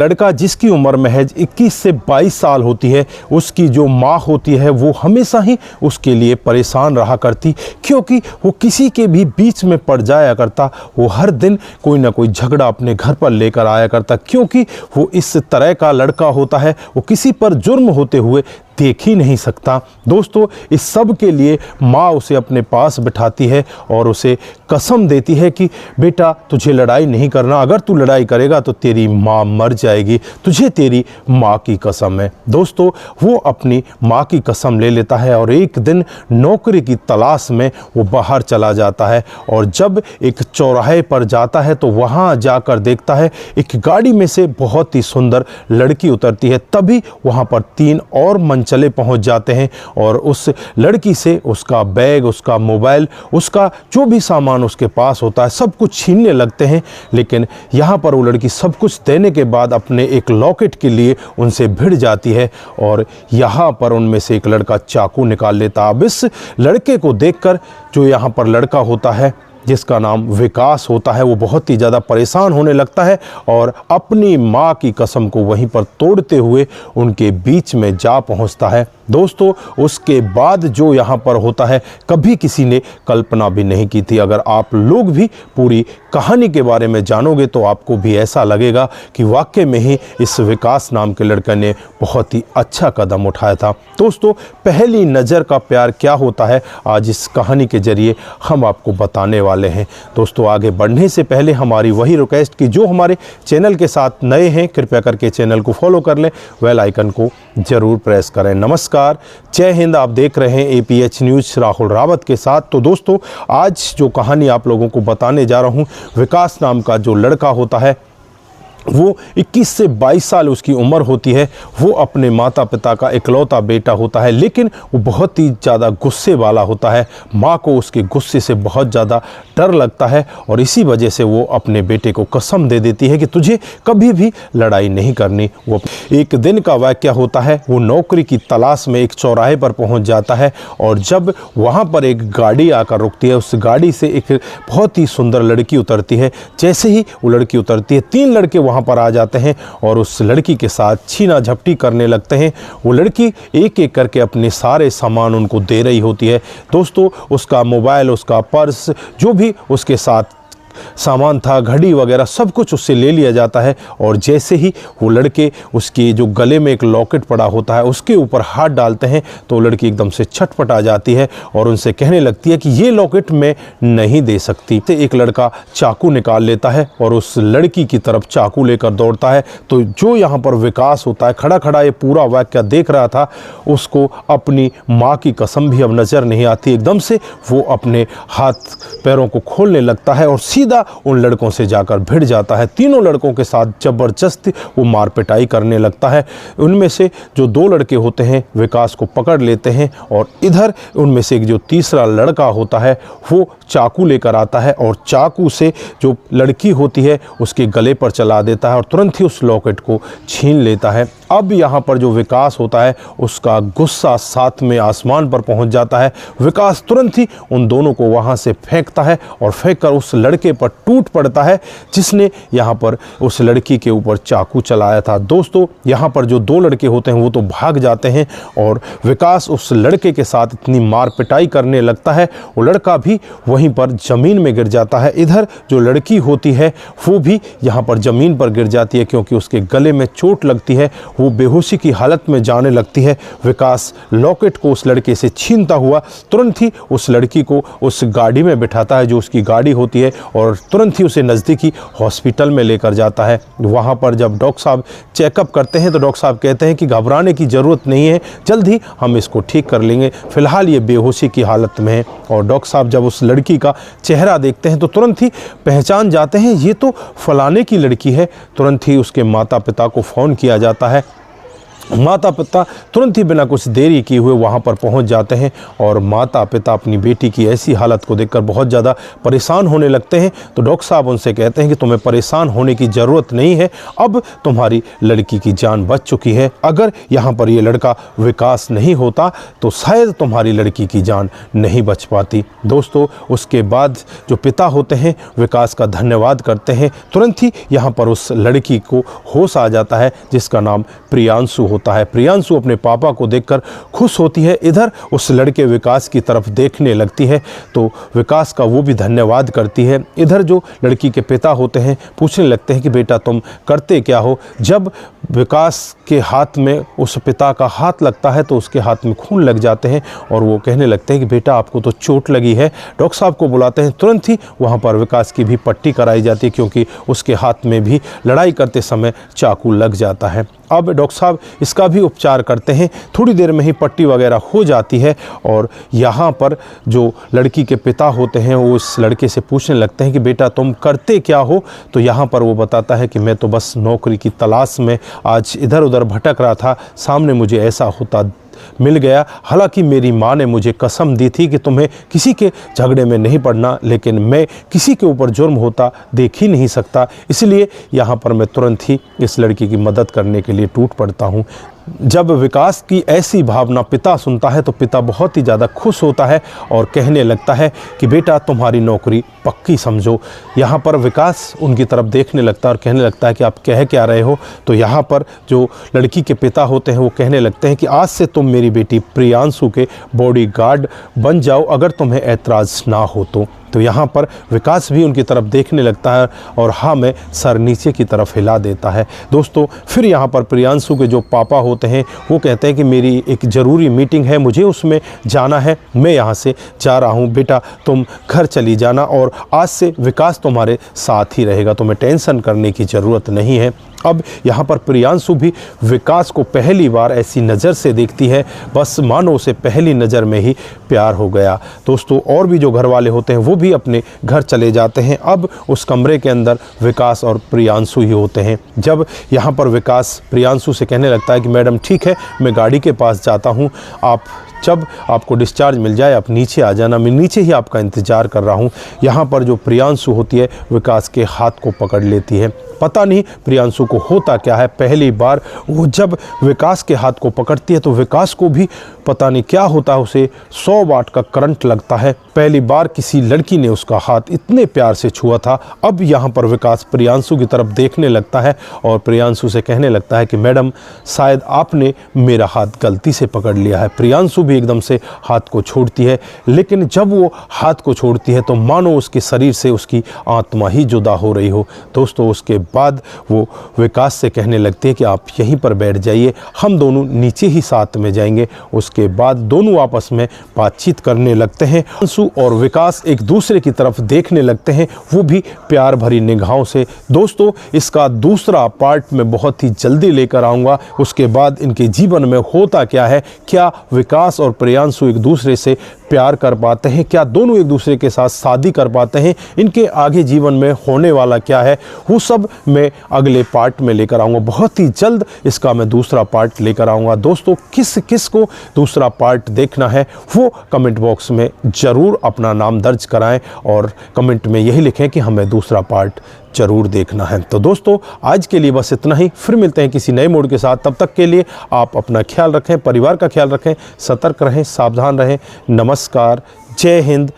लड़का जिसकी उम्र महज 21 से 22 साल होती है, उसकी जो माँ होती है वो हमेशा ही उसके लिए परेशान रहा करती, क्योंकि वो किसी के भी बीच में पड़ जाया करता। वो हर दिन कोई ना कोई झगड़ा अपने घर पर लेकर आया करता, क्योंकि वो इस तरह का लड़का होता है, वो किसी पर जुर्म होते हुए देख ही नहीं सकता। दोस्तों, इस सब के लिए माँ उसे अपने पास बिठाती है और उसे कसम देती है कि बेटा तुझे लड़ाई नहीं करना, अगर तू लड़ाई करेगा तो तेरी माँ मर जाएगी, तुझे तेरी माँ की कसम है। दोस्तों, वो अपनी माँ की कसम ले लेता है और एक दिन नौकरी की तलाश में वो बाहर चला जाता है और जब एक चौराहे पर जाता है तो वहाँ जाकर देखता है एक गाड़ी में से बहुत ही सुंदर लड़की उतरती है। तभी वहाँ पर 3 और चले पहुंच जाते हैं और उस लड़की से उसका बैग, उसका मोबाइल, उसका जो भी सामान उसके पास होता है सब कुछ छीनने लगते हैं। लेकिन यहाँ पर वो लड़की सब कुछ देने के बाद अपने एक लॉकेट के लिए उनसे भिड़ जाती है और यहाँ पर उनमें से एक लड़का चाकू निकाल लेता। अब इस लड़के को देखकर जो यहाँ पर लड़का होता है जिसका नाम विकास होता है, वो बहुत ही ज़्यादा परेशान होने लगता है और अपनी माँ की कसम को वहीं पर तोड़ते हुए उनके बीच में जा पहुँचता है। दोस्तों, उसके बाद जो यहाँ पर होता है कभी किसी ने कल्पना भी नहीं की थी। अगर आप लोग भी पूरी कहानी के बारे में जानोगे तो आपको भी ऐसा लगेगा कि वाकई में ही इस विकास नाम के लड़के ने बहुत ही अच्छा कदम उठाया था। दोस्तों, पहली नज़र का प्यार क्या होता है आज इस कहानी के जरिए हम आपको बताने वाले हैं। दोस्तों, आगे बढ़ने से पहले हमारी वही रिक्वेस्ट कि जो हमारे चैनल के साथ नए हैं कृपया करके चैनल को फॉलो कर लें, बेल आइकन को ज़रूर प्रेस करें। नमस्कार, जय हिंद। आप देख रहे हैं APH न्यूज़ राहुल रावत के साथ। तो दोस्तों, आज जो कहानी आप लोगों को बताने जा रहा हूँ, विकास नाम का जो लड़का होता है वो 21 से 22 साल उसकी उम्र होती है। वो अपने माता पिता का इकलौता बेटा होता है, लेकिन वो बहुत ही ज़्यादा गुस्से वाला होता है। माँ को उसके गुस्से से बहुत ज़्यादा डर लगता है और इसी वजह से वो अपने बेटे को कसम दे देती है कि तुझे कभी भी लड़ाई नहीं करनी। वो एक दिन का वाक़या होता है, वो नौकरी की तलाश में एक चौराहे पर पहुँच जाता है और जब वहाँ पर एक गाड़ी आकर रुकती है, उस गाड़ी से एक बहुत ही सुंदर लड़की उतरती है। जैसे ही वो लड़की उतरती है 3 लड़के वहाँ पर आ जाते हैं और उस लड़की के साथ छीना झपटी करने लगते हैं। वो लड़की एक एक करके अपने सारे सामान उनको दे रही होती है। दोस्तों, उसका मोबाइल, उसका पर्स, जो भी उसके साथ सामान था, घड़ी वगैरह सब कुछ उससे ले लिया जाता है और जैसे ही वो लड़के उसके जो गले में एक लॉकेट पड़ा होता है उसके ऊपर हाथ डालते हैं तो लड़की एकदम से छटपटा जाती है और उनसे कहने लगती है कि ये लॉकेट मैं नहीं दे सकती। तो एक लड़का चाकू निकाल लेता है और उस लड़की की तरफ चाकू लेकर दौड़ता है। तो जो यहाँ पर विकास होता है खड़ा खड़ा ये पूरा वाक़या देख रहा था, उसको अपनी माँ की कसम भी अब नज़र नहीं आती। एकदम से वो अपने हाथ पैरों को खोलने लगता है और सीधा उन लड़कों से जाकर भिड़ जाता है। तीनों लड़कों के साथ जबरदस्ती वो मार पिटाई करने लगता है। उनमें से जो 2 लड़के होते हैं विकास को पकड़ लेते हैं और इधर उनमें से एक जो तीसरा लड़का होता है वो चाकू लेकर आता है और चाकू से जो लड़की होती है उसके गले पर चला देता है और तुरंत ही उस लॉकेट को छीन लेता है। अब यहाँ पर जो विकास होता है उसका गुस्सा 7वें आसमान पर पहुँच जाता है। विकास तुरंत ही उन दोनों को वहाँ से फेंकता है और फेंककर उस लड़के पर टूट पड़ता है जिसने यहाँ पर उस लड़की के ऊपर चाकू चलाया था। दोस्तों, यहाँ पर जो 2 लड़के होते हैं वो तो भाग जाते हैं और विकास उस लड़के के साथ इतनी मार पिटाई करने लगता है वो लड़का भी वहीं पर ज़मीन में गिर जाता है। इधर जो लड़की होती है वो भी यहाँ पर ज़मीन पर गिर जाती है क्योंकि उसके गले में चोट लगती है। वो बेहोशी की हालत में जाने लगती है। विकास लॉकेट को उस लड़के से छीनता हुआ तुरंत ही उस लड़की को उस गाड़ी में बिठाता है जो उसकी गाड़ी होती है और तुरंत ही उसे नज़दीकी हॉस्पिटल में लेकर जाता है। वहाँ पर जब डॉक्टर साहब चेकअप करते हैं तो डॉक्टर साहब कहते हैं कि घबराने की ज़रूरत नहीं है, जल्द ही हम इसको ठीक कर लेंगे, फ़िलहाल ये बेहोशी की हालत में है। और डॉक्टर साहब जब उस लड़की का चेहरा देखते हैं तो तुरंत ही पहचान जाते हैं ये तो फलाने की लड़की है। तुरंत ही उसके माता पिता को फ़ोन किया जाता है माता पिता तुरंत ही बिना कुछ देरी किए हुए वहाँ पर पहुँच जाते हैं और माता पिता अपनी बेटी की ऐसी हालत को देखकर बहुत ज़्यादा परेशान होने लगते हैं। तो डॉक्टर साहब उनसे कहते हैं कि तुम्हें परेशान होने की ज़रूरत नहीं है, अब तुम्हारी लड़की की जान बच चुकी है। अगर यहाँ पर ये लड़का विकास नहीं होता तो शायद तुम्हारी लड़की की जान नहीं बच पाती। दोस्तों, उसके बाद जो पिता होते हैं विकास का धन्यवाद करते हैं। तुरंत ही यहाँ पर उस लड़की को होश आ जाता है जिसका नाम प्रियांशु होता है। प्रियांशु अपने पापा को देखकर खुश होती है, इधर उस लड़के विकास की तरफ देखने लगती है तो विकास का वो भी धन्यवाद करती है। इधर जो लड़की के पिता होते हैं पूछने लगते हैं कि बेटा तुम करते क्या हो। जब विकास के हाथ में उस पिता का हाथ लगता है तो उसके हाथ में खून लग जाते हैं और वो कहने लगते हैं कि बेटा आपको तो चोट लगी है। डॉक्टर साहब को बुलाते हैं, तुरंत ही वहाँ पर विकास की भी पट्टी कराई जाती है क्योंकि उसके हाथ में भी लड़ाई करते समय चाकू लग जाता है। अब डॉक्टर साहब इसका भी उपचार करते हैं, थोड़ी देर में ही पट्टी वगैरह हो जाती है और यहाँ पर जो लड़की के पिता होते हैं वो उस लड़के से पूछने लगते हैं कि बेटा तुम करते क्या हो। तो यहाँ पर वो बताता है कि मैं तो बस नौकरी की तलाश में आज इधर उधर भटक रहा था, सामने मुझे ऐसा होता मिल गया। हालांकि मेरी माँ ने मुझे कसम दी थी कि तुम्हें किसी के झगड़े में नहीं पड़ना, लेकिन मैं किसी के ऊपर जुर्म होता देख ही नहीं सकता, इसलिए यहाँ पर मैं तुरंत ही इस लड़की की मदद करने के लिए टूट पड़ता हूँ। जब विकास की ऐसी भावना पिता सुनता है तो पिता बहुत ही ज़्यादा खुश होता है और कहने लगता है कि बेटा तुम्हारी नौकरी पक्की समझो। यहाँ पर विकास उनकी तरफ देखने लगता है और कहने लगता है कि आप कह क्या रहे हो। तो यहाँ पर जो लड़की के पिता होते हैं वो कहने लगते हैं कि आज से तुम मेरी बेटी प्रियांशु के बॉडीगार्ड बन जाओ अगर तुम्हें ऐतराज़ ना हो तो यहाँ पर विकास भी उनकी तरफ देखने लगता है और हाँ में सर नीचे की तरफ हिला देता है। दोस्तों, फिर यहाँ पर प्रियांशु के जो पापा होते हैं वो कहते हैं कि मेरी एक ज़रूरी मीटिंग है, मुझे उसमें जाना है, मैं यहाँ से जा रहा हूँ, बेटा तुम घर चली जाना और आज से विकास तुम्हारे साथ ही रहेगा, तुम्हें टेंशन करने की ज़रूरत नहीं है। अब यहाँ पर प्रियांशु भी विकास को पहली बार ऐसी नज़र से देखती है, बस मानो उसे पहली नज़र में ही प्यार हो गया। दोस्तों, और भी जो घर वाले होते हैं वो भी अपने घर चले जाते हैं। अब उस कमरे के अंदर विकास और प्रियांशु ही होते हैं। जब यहाँ पर विकास प्रियांशु से कहने लगता है कि मैडम ठीक है, मैं गाड़ी के पास जाता हूँ, आप जब आपको डिस्चार्ज मिल जाए आप नीचे आ जाना, मैं नीचे ही आपका इंतज़ार कर रहा हूँ। यहाँ पर जो प्रियांशु होती है विकास के हाथ को पकड़ लेती है। पता नहीं प्रियांशु को होता क्या है, पहली बार वो जब विकास के हाथ को पकड़ती है तो विकास को भी पता नहीं क्या होता है, उसे 100 वाट का करंट लगता है। पहली बार किसी लड़की ने उसका हाथ इतने प्यार से छुआ था। अब यहाँ पर विकास प्रियांशु की तरफ देखने लगता है और प्रियांशु से कहने लगता है कि मैडम शायद आपने मेरा हाथ गलती से पकड़ लिया है। प्रियांशु भी एकदम से हाथ को छोड़ती है, लेकिन जब वो हाथ को छोड़ती है तो मानो उसके शरीर से उसकी आत्मा ही जुदा हो रही हो। दोस्तों, उसके बाद वो विकास से कहने लगती है कि आप यहीं पर बैठ जाइए, हम दोनों नीचे ही साथ में जाएंगे। उसके बाद दोनों आपस में बातचीत करने लगते हैं। अंशु और विकास एक दूसरे की तरफ देखने लगते हैं, वो भी प्यार भरी निगाहों से। दोस्तों, इसका दूसरा पार्ट मैं बहुत ही जल्दी लेकर आऊँगा। उसके बाद इनके जीवन में होता क्या है, क्या विकास और प्रियांशु एक दूसरे से प्यार कर पाते हैं, क्या दोनों एक दूसरे के साथ शादी कर पाते हैं, इनके आगे जीवन में होने वाला क्या है, वो सब मैं अगले पार्ट में लेकर आऊँगा। बहुत ही जल्द इसका मैं दूसरा पार्ट लेकर आऊँगा। दोस्तों, किस किस को दूसरा पार्ट देखना है वो कमेंट बॉक्स में ज़रूर अपना नाम दर्ज कराएं और कमेंट में यही लिखें कि हमें दूसरा पार्ट ज़रूर देखना है। तो दोस्तों, आज के लिए बस इतना ही, फिर मिलते हैं किसी नए मोड के साथ। तब तक के लिए आप अपना ख्याल रखें, परिवार का ख्याल रखें, सतर्क रहें, सावधान रहें। नमस्कार, जय हिंद,